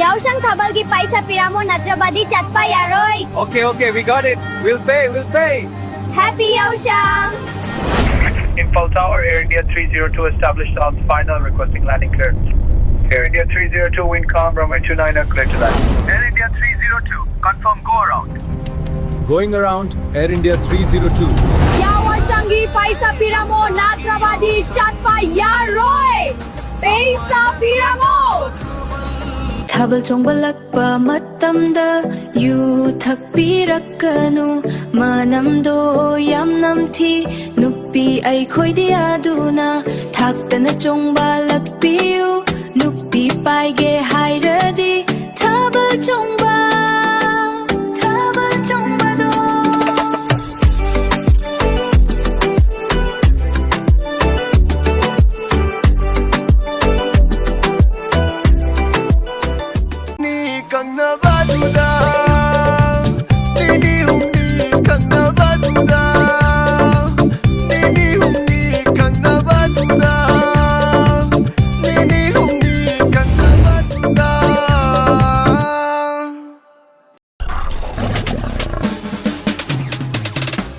Yaushang thabal ki paisa piramo natrabadi chatpa yaroy. Okay, we got it. We'll pay. Happy Yaushang. Info Tower, Air India 302 established on final, requesting landing clearance. Air India 302, wind calm, runway 29, clear to land. Air India 302, confirm go around. Going around Air India 302. Yawashangi paisa piramo natrabadi chatpa yaroy. Paisa piramo. ꯊꯥꯕꯜ ꯆꯣꯡꯕꯂꯛꯄ ꯃꯇꯝꯗ U ꯊꯛꯄꯤꯔꯛꯀꯅꯨ ꯃꯅꯝꯗꯣ ꯌꯥꯝ ꯅꯝꯊꯤ ꯅꯨꯄꯤ ꯑꯩꯈꯣꯏꯗꯤ ꯑꯗꯨꯅ ꯊꯥꯛꯇꯅ ꯆꯣꯡꯕꯂꯛꯄꯤꯌꯨ ꯅꯨꯄꯤ ꯄꯥꯏꯒꯦ ꯍꯥꯏꯔꯗꯤ ꯊꯥꯕꯜ ꯆꯣꯡꯕꯗꯣ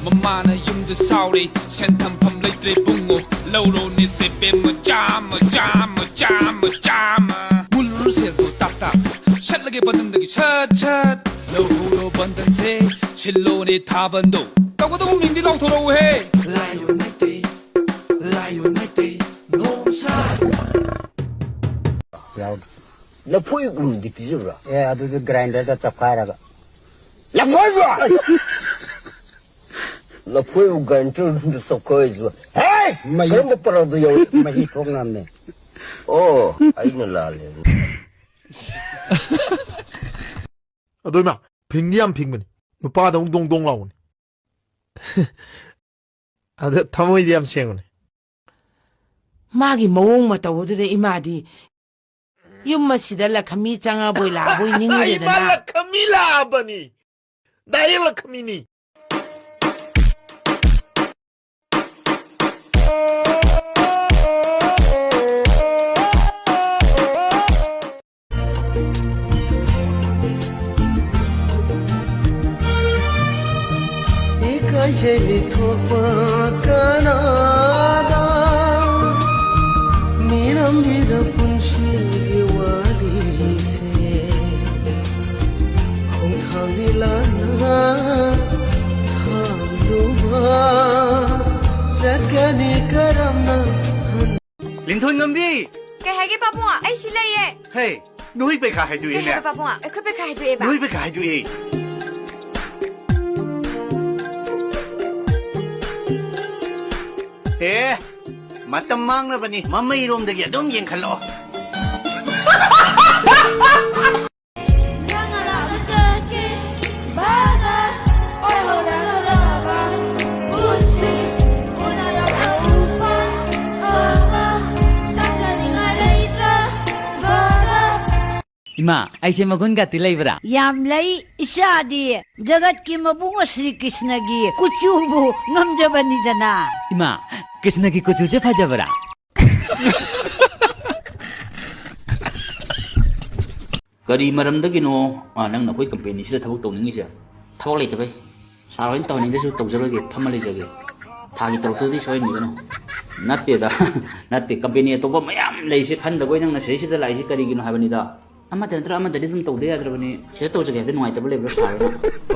Mamana yumda sauri sentam pam leitre bungo lauro ni sepe majama mulur selbo tap tap shatlage bandan dagi chat lohuro bandan se chillo ni thabando tawado mindi long thoro he layo naite non sa lafoi gum di pizura adu grinder da chapkairaga lafoi lafoi gantu du sokoi hey mayam parado yo mahi thongnamne oh aina lale ꯑꯗꯨꯃ ꯐꯤꯡꯗꯤ ꯌꯥꯝ ꯐꯤꯡꯕꯅꯤ ꯅꯨꯄꯥꯗ ꯑꯃꯨꯛ ꯗꯣꯡ ꯗꯣꯡ ꯂꯥꯎꯕꯅꯤ ꯑꯗ ꯊꯃꯣꯏꯗꯤ ꯌꯥꯝ ꯁꯦꯡꯕꯅꯤ ꯃꯥꯒꯤ ꯃꯑꯣꯡ ꯃꯇꯧꯗꯨꯗ ꯏꯃꯥꯗꯤ ꯌꯨꯝ ꯑꯁꯤꯗ ꯂꯛꯈꯃꯤ ꯆꯪꯉꯕꯣꯏ ꯂꯥꯛꯑꯕꯣꯏ ꯅꯤꯡꯉꯨꯔꯦꯗꯅ ꯏꯃꯥ ꯂꯛꯈꯃꯤ ꯂꯥꯛꯑꯕꯅꯤ direct ꯂꯛꯈꯃꯤꯅꯤ Jeli thokpa kanada miram dira punshi diwali se khong thangila na thaluba jagani karamna Linthon ngambi Kay hagi papunga ay sila ye. hey nuhi pe kha hai du Kay ne hagi papunga ay kupe kay du eba. nuhi pe kha hai du eh matam mang na bani mamai rom dagi adom yeng khalo Ima, ay si magun ka tilay bra. Yamlay isa di jagat ki mabunga Sri Krishna gi kuchubu ngamjabani dana. Ima, Krishna ki kuchu se phaja bra. Kari maram dagino nang nakoi company sida thabuk tawning isa. Thawak lai tabai. Saroin tawning da su tawjaroge phamali jage. Thagi tawtu di soi ni gano. Natte da natte company to ba mayam lai se khan da goi nang na sei sida lai se kari gino habani da. Ama tentra ama dadi dum tawde yadrabani sida tawjage ha nuai tabale bra sara.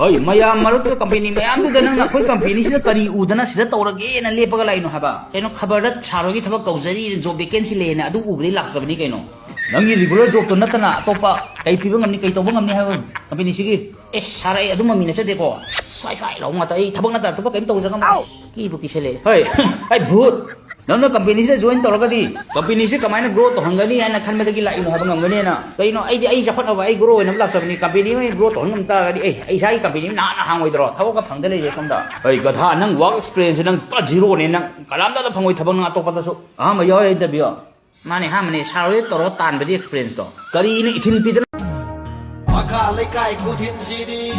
Oi mayam marut company mayam du da nang nakoi company sida kari udana sida tawrage na lepaga lai no haba. Kaino khabar da sarogi thabak kaujari job vacancy le na adu ubri laksabani kaino. Nangi regular job to natana atopa kai pibang amni kai tobang amni ha company sigi sarai adu mami na sa deko sai law mata ai thabang na ta to kai tawja kam ki bu ki sele hoi ai bhut nang na company se join tawraga di company se kamai na grow to hangani ana khan me dagi lai no habang amgani na kai no ai di ai jakhot aba ai grow na lak sabni company mai grow to hangam ta di ai sai company na hangoi dro thabo ka phangda le je somda ai ga tha nang work experience nang pa zero ne nang kalam da phangoi thabang na atopa da so ma yaw ai da biyo Mane ha mane saroi toro tan badi experience to kari ini ithin pidra Maka lekai kutin sidi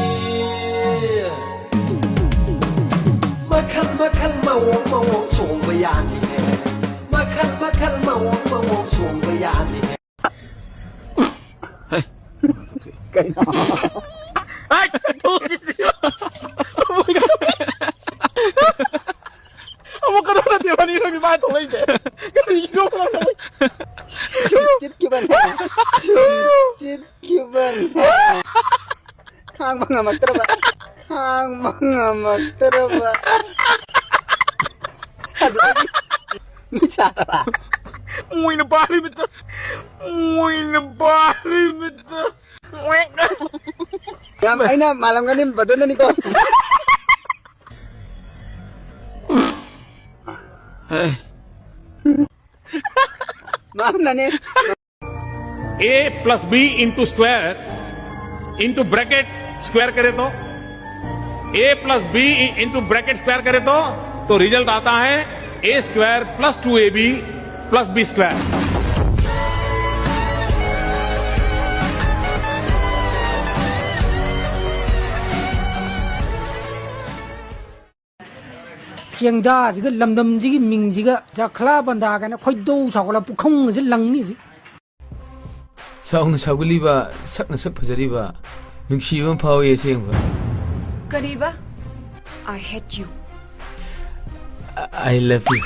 Makan mawong sung bayani Makan mawong sung bayani ꯁꯤ ꯀꯩꯅꯣ ꯑꯃꯨꯛ ꯀꯩꯅꯣ ꯅꯠꯇꯦ ꯃꯅꯤꯔꯣꯝꯒꯤ ꯃꯥ ꯊꯣꯛꯂꯛꯏꯁꯦ ꯀꯔꯤꯒꯤꯅꯣ ꯆꯤꯠꯈꯤꯕꯅꯦ ꯆꯤꯠꯈꯤꯕꯅꯦ ꯈꯥꯡꯕ ꯉꯝꯃꯛꯇ꯭ꯔꯕ ꯈꯥꯡꯕ ꯉꯝꯃꯛꯇ꯭ꯔꯕ ꯑꯗꯨꯗꯒꯤ ꯃꯤꯁꯥꯔꯕ ꯃꯣꯏꯅ ꯄꯥꯜꯂꯤꯕꯇ ꯃꯣꯏꯅ ꯄꯥꯜꯂꯤꯕꯇ ꯌꯥꯝ ꯑꯩꯅ ꯃꯥꯜꯂꯝꯒꯅꯤ ꯕꯗꯨꯅꯅꯤꯀꯣ मामला ने A plus B into square into bracket square करे तो A plus B into bracket square करे तो रिजल्ट आता है A square plus 2AB plus B square ꯆꯦꯡꯗꯥꯁꯤꯒ ꯂꯝꯗꯝꯁꯤꯒꯤ ꯃꯤꯡꯁꯤꯒ ꯆꯥꯈ꯭ꯂꯥ ꯕꯟꯗꯥ ꯀꯥꯏꯅ ꯈꯣꯏꯗꯧ ꯁꯥꯎꯒꯠꯂ ꯄꯨꯈꯝꯒꯁꯦ ꯂꯪꯉꯤꯁꯤ ꯁꯥꯎꯅ ꯁꯥꯎꯒꯠꯂꯤꯕ ꯁꯛꯅ ꯁꯛ ꯐꯖꯔꯤꯕ ꯅꯨꯡꯁꯤꯕ ꯑꯃ ꯐꯥꯎꯏ ꯑꯁꯦꯡꯕ ꯀꯔꯤꯕ I hate you I love you